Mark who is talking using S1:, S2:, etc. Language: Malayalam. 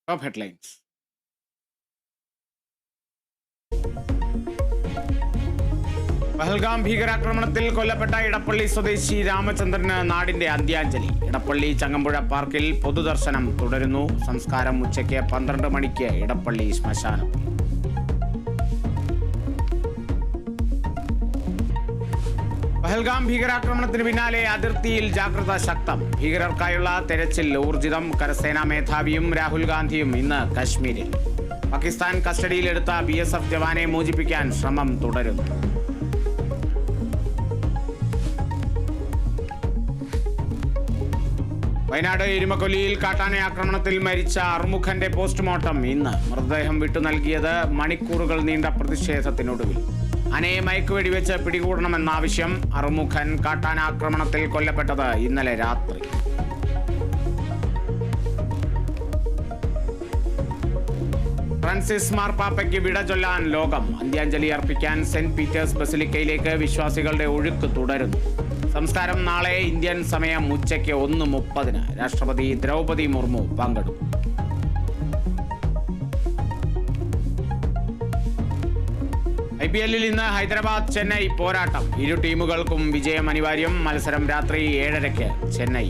S1: Top headlines. പഹൽഗാം ഭീകരാക്രമണത്തിൽ കൊല്ലപ്പെട്ട ഇടപ്പള്ളി സ്വദേശി രാമചന്ദ്രന് നാടിന്റെ അന്ത്യാഞ്ജലി. ഇടപ്പള്ളി ചങ്ങമ്പുഴ പാർക്കിൽ പൊതുദർശനം തുടരുന്നു. സംസ്കാരം ഉച്ചയ്ക്ക് 12 മണിക്ക് ഇടപ്പള്ളി ശ്മശാനത്തിൽ. പഹൽഗാം ഭീകരാക്രമണത്തിന് പിന്നാലെ അതിർത്തിയിൽ ജാഗ്രത ശക്തം. ഭീകരർക്കായുള്ള തെരച്ചിൽ ഊർജിതം. കരസേനാ മേധാവിയും രാഹുൽ ഗാന്ധിയും ഇന്ന് കശ്മീരിൽ. പാകിസ്ഥാൻ കസ്റ്റഡിയിലെടുത്ത BSF ജവാനെ മോചിപ്പിക്കാൻ ശ്രമം തുടരുന്നു. വയനാട് എരുമക്കൊല്ലിയിൽ കാട്ടാന ആക്രമണത്തിൽ മരിച്ച അറുമുഖന്റെ പോസ്റ്റ്മോർട്ടം ഇന്ന്. മൃതദേഹം വിട്ടു നൽകിയത് മണിക്കൂറുകൾ നീണ്ട പ്രതിഷേധത്തിനൊടുവിൽ. ആനയെ മയക്കുവെടിവെച്ച് പിടികൂടണമെന്നാവശ്യം. അറുമുഖൻ കാട്ടാന ആക്രമണത്തിൽ കൊല്ലപ്പെട്ടത് ഇന്നലെ രാത്രി. ഫ്രാൻസിസ് മാർപ്പാപ്പയ്ക്ക് വിട ചൊല്ലാൻ ലോകം. അന്ത്യാഞ്ജലി അർപ്പിക്കാൻ സെന്റ് പീറ്റേഴ്സ് ബസിലിക്കയിലേക്ക് വിശ്വാസികളുടെ ഒഴുക്ക് തുടരുന്നു. സംസ്കാരം നാളെ ഇന്ത്യൻ സമയം ഉച്ചയ്ക്ക് 1:30. രാഷ്ട്രപതി ദ്രൗപദി മുർമു പങ്കെടുക്കും. IPL ഇന്ന് ഹൈദരാബാദ് ചെന്നൈ പോരാട്ടം. ഇരു ടീമുകൾക്കും വിജയം അനിവാര്യം. മത്സരം രാത്രി 7:30 ചെന്നൈ.